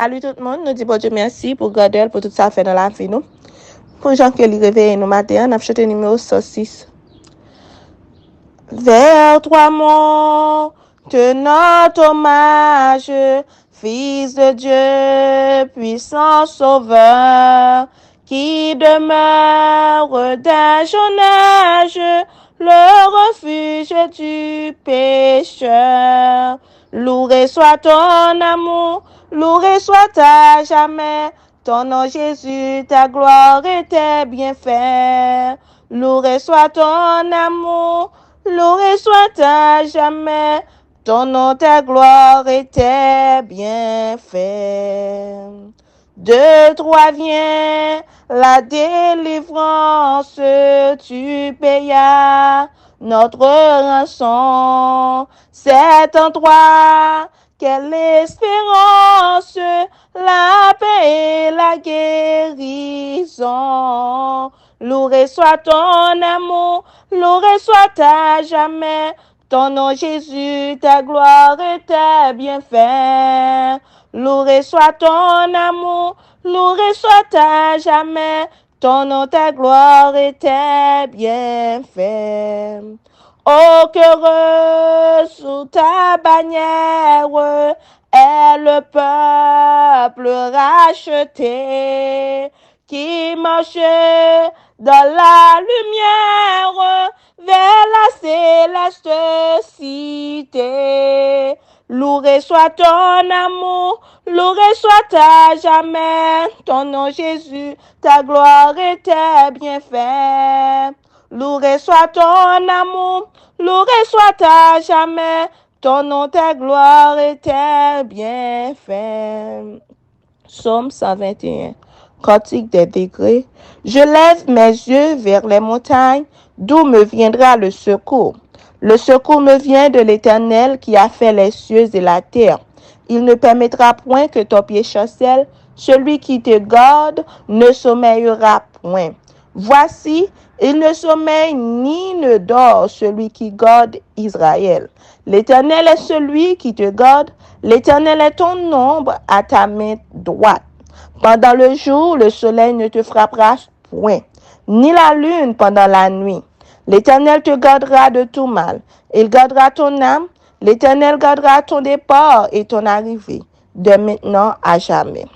Salut tout le monde, nous disons bon Dieu merci pour Godel, pour tout ça fait dans la vie nous. Pour Jean qui réveille nous matin, on a chanté numéro 106. Vers toi mon notre hommage, Fils de Dieu, puissant sauveur, qui demeure d'âge en âge, le refuge du pécheur. Loué soit ton amour, loué soit à jamais, ton nom Jésus, ta gloire et tes bienfaits. Loué soit ton amour, loué soit à jamais, ton nom, ta gloire et tes bienfaits. De toi vient la délivrance, tu payas notre rançon. C'est en toi qu'est l'espérance, la paix et la guérison. Loué soit ton amour, loué soit à jamais, ton nom Jésus, ta gloire et tes bienfaits. Loué soit ton amour, loué soit à jamais, ton nom, ta gloire et tes bienfaits. Ô qu'heureux sous ta bannière est le peuple racheté qui marche dans la lumière vers la céleste cité. Loué soit ton amour, loué soit à jamais, ton nom Jésus, ta gloire et tes bienfaits. Loué soit ton amour, loué soit à jamais, ton nom, ta gloire et tes bienfaits. Psaume 121. Cantique des degrés. Je lève mes yeux vers les montagnes, d'où me viendra le secours. Le secours me vient de l'Éternel qui a fait les cieux et la terre. Il ne permettra point que ton pied chancelle. Celui qui te garde ne sommeillera point. Voici, il ne sommeille ni ne dort celui qui garde Israël. L'Éternel est celui qui te garde. L'Éternel est ton ombre à ta main droite. Pendant le jour, le soleil ne te frappera point, ni la lune pendant la nuit. L'Éternel te gardera de tout mal. Il gardera ton âme. L'Éternel gardera ton départ et ton arrivée, de maintenant à jamais.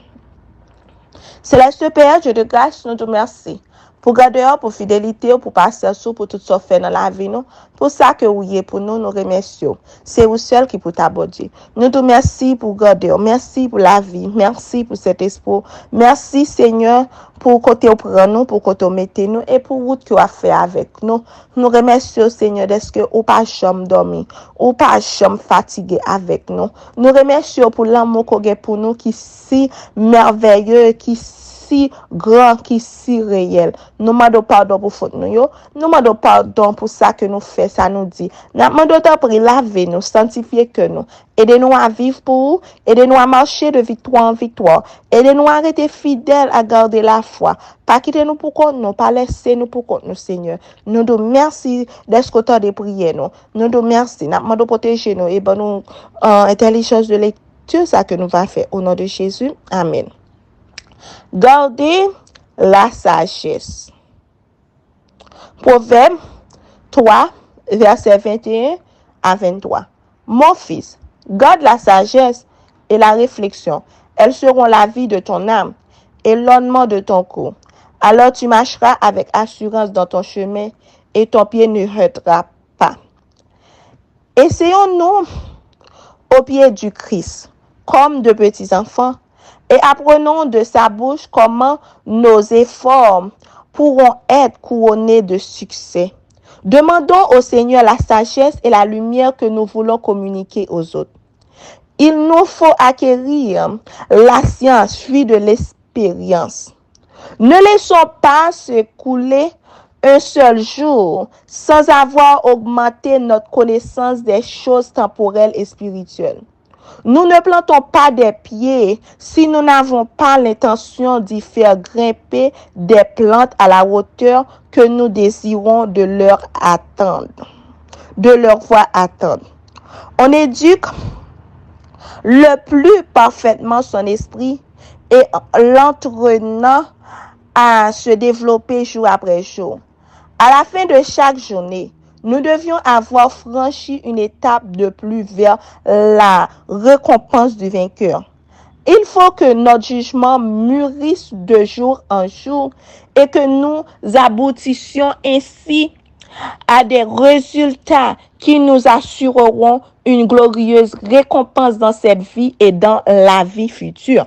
Céleste Père, Dieu de grâce, nous te remercions. Pour garder, pour fidélité, pour passer sous, pour tout ce fait dans la vie, nous. Pour ça que vous y êtes pour nous, nous remercions. C'est vous seul qui peut t'aborder. Nous te remercions pour garder. Merci pour la vie. Merci pour cet espoir. Merci, Seigneur, pour côté au prend nous, pour côté au mettez nous, et pour route que vous avez fait avec nous. Nous remercions, Seigneur, d'être que ou pas jamais dormi, ou pas jamais fatigué avec nous. Nous remercions pour l'amour qu'on a pour nous, qui est si merveilleux, qui si grand, qui si réel. Nous demandons pardon pour faute nous. Nous demandons pardon pour ça que nous faisons, ça nous dit. Nous demandons pour laver nous, sanctifier que nous. Aidez-nous à vivre pour vous. Aidez-nous à marcher de victoire en victoire. Aidez-nous à rester fidèles à garder la foi. Pas quitter nous pour compte nous, pas laisser nous pour compte nous, Seigneur. Nous te merci d'être autant de prières nous. Nous te merci. Nous demandons protéger nous et bon nous intelligence de lecture, ça que nous va faire au nom de Jésus. Amen. Gardez la sagesse. Proverbe 3, verset 21 à 23. Mon fils, garde la sagesse et la réflexion. Elles seront la vie de ton âme et l'ornement de ton cou. Alors tu marcheras avec assurance dans ton chemin et ton pied ne heurtera pas. Essayons-nous au pied du Christ, comme de petits enfants, et apprenons de sa bouche comment nos efforts pourront être couronnés de succès. Demandons au Seigneur la sagesse et la lumière que nous voulons communiquer aux autres. Il nous faut acquérir la science, puis de l'expérience. Ne laissons pas s'écouler un seul jour sans avoir augmenté notre connaissance des choses temporelles et spirituelles. Nous ne plantons pas des pieds si nous n'avons pas l'intention d'y faire grimper des plantes à la hauteur que nous désirons de leur voir attendre. On éduque le plus parfaitement son esprit et l'entraînant à se développer jour après jour. À la fin de chaque journée, nous devions avoir franchi une étape de plus vers la récompense du vainqueur. Il faut que notre jugement mûrisse de jour en jour et que nous aboutissions ainsi à des résultats qui nous assureront une glorieuse récompense dans cette vie et dans la vie future.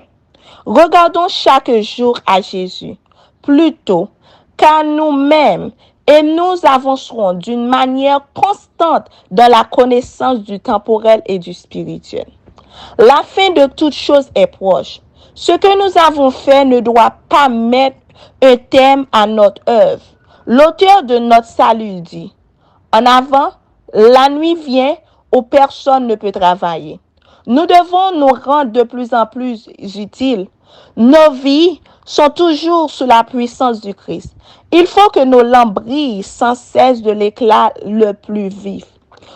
Regardons chaque jour à Jésus, plutôt qu'à nous-mêmes, et nous avancerons d'une manière constante dans la connaissance du temporel et du spirituel. La fin de toute chose est proche. Ce que nous avons fait ne doit pas mettre un terme à notre œuvre. L'auteur de notre salut dit, en avant, la nuit vient où personne ne peut travailler. Nous devons nous rendre de plus en plus utiles. Nos vies sont toujours sous la puissance du Christ. Il faut que nos lampes brillent sans cesse de l'éclat le plus vif.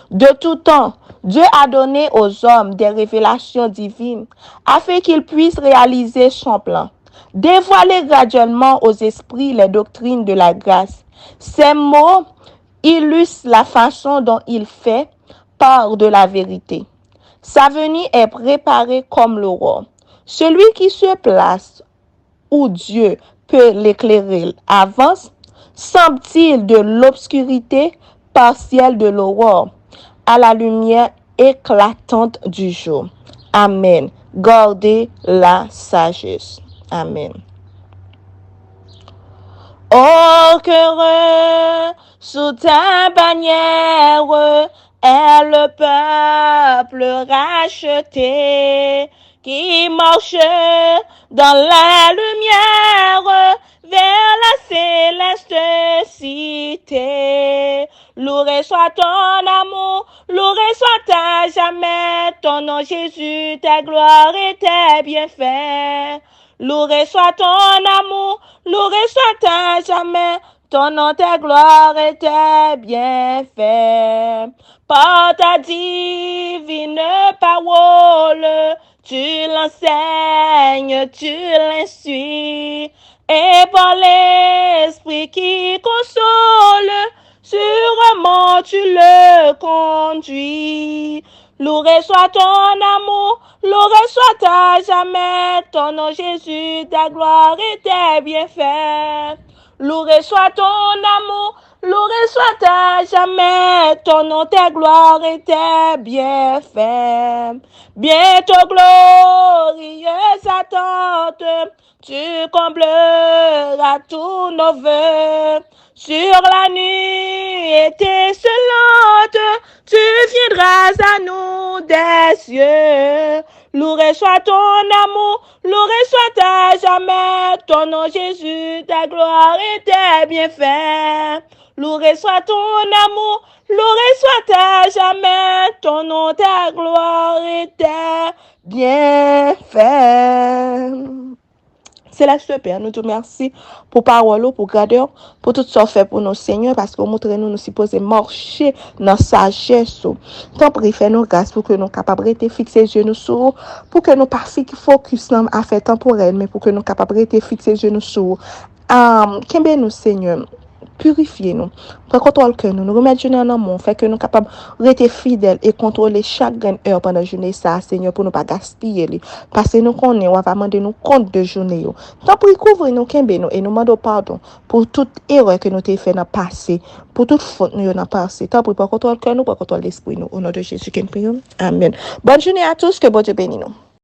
De tout temps, Dieu a donné aux hommes des révélations divines afin qu'ils puissent réaliser son plan. Dévoiler graduellement aux esprits les doctrines de la grâce. Ces mots illustrent la façon dont il fait part de la vérité. Sa venue est préparée comme l'aurore. Celui qui se place où Dieu peut l'éclairer avance, semble-t-il de l'obscurité partielle de l'aurore à la lumière éclatante du jour. Amen. Gardez la sagesse. Amen. Oh, qu'heureux sous ta bannière est le peuple racheté qui marche dans la lumière vers la céleste cité. Loué soit ton amour, loué soit à jamais ton nom Jésus, ta gloire et tes bienfaits. Loué soit ton amour, loué soit à jamais ton nom, ta gloire et tes bienfaits. Par ta divine parole, tu l'enseignes, tu l'instruis, et par l'esprit qui console, sûrement tu le conduis. Loué soit ton amour, loué soit à jamais ton nom Jésus, ta gloire et tes bienfaits. Loué soit ton amour, loué soit à jamais ton nom, ta gloire et tes bienfaits. Bientôt glorieuse attente, tu combleras tous nos vœux. Sur la nuit étincelante, tu viendras à nous des cieux. Loué soit ton amour, loué soit à jamais ton nom Jésus, ta gloire et tes bienfaits. Loué soit ton amour, loué soit à jamais ton nom, ta gloire et tes bienfaits. Céleste Père, nous te remercions pour parole, pour grandeur, pour tout ce que fait pour nos Seigneur, parce que montre-nous nous supposons marcher dans sagesse. Tant pis, fais-nous grâce pour que nous capables de fixer les yeux sur, pour que nous pas focus dans affaires temporelles, mais pour que nous capables de fixer les yeux sur. Qu'aimez nous Seigneur. Purifiez-nous, contrôle que nous remettons dans nos mains, fait que nous capables de rester fidèles et contrôler chaque heure pendant la journée, ça, Seigneur, pour ne pas gaspiller. Parce que nous connaissons, on va demander nous compte de journée. Tant pour couvrir nous, nous et nous demandons pardon pour toute erreur que nous avons fait dans le passé, pour toute faute nous avons passé. Tant pour contrôle que nous, pour contrôle l'esprit nous. Au nom de Jésus, nous prions. Amen. Bonne journée à tous, que Dieu bénisse nous.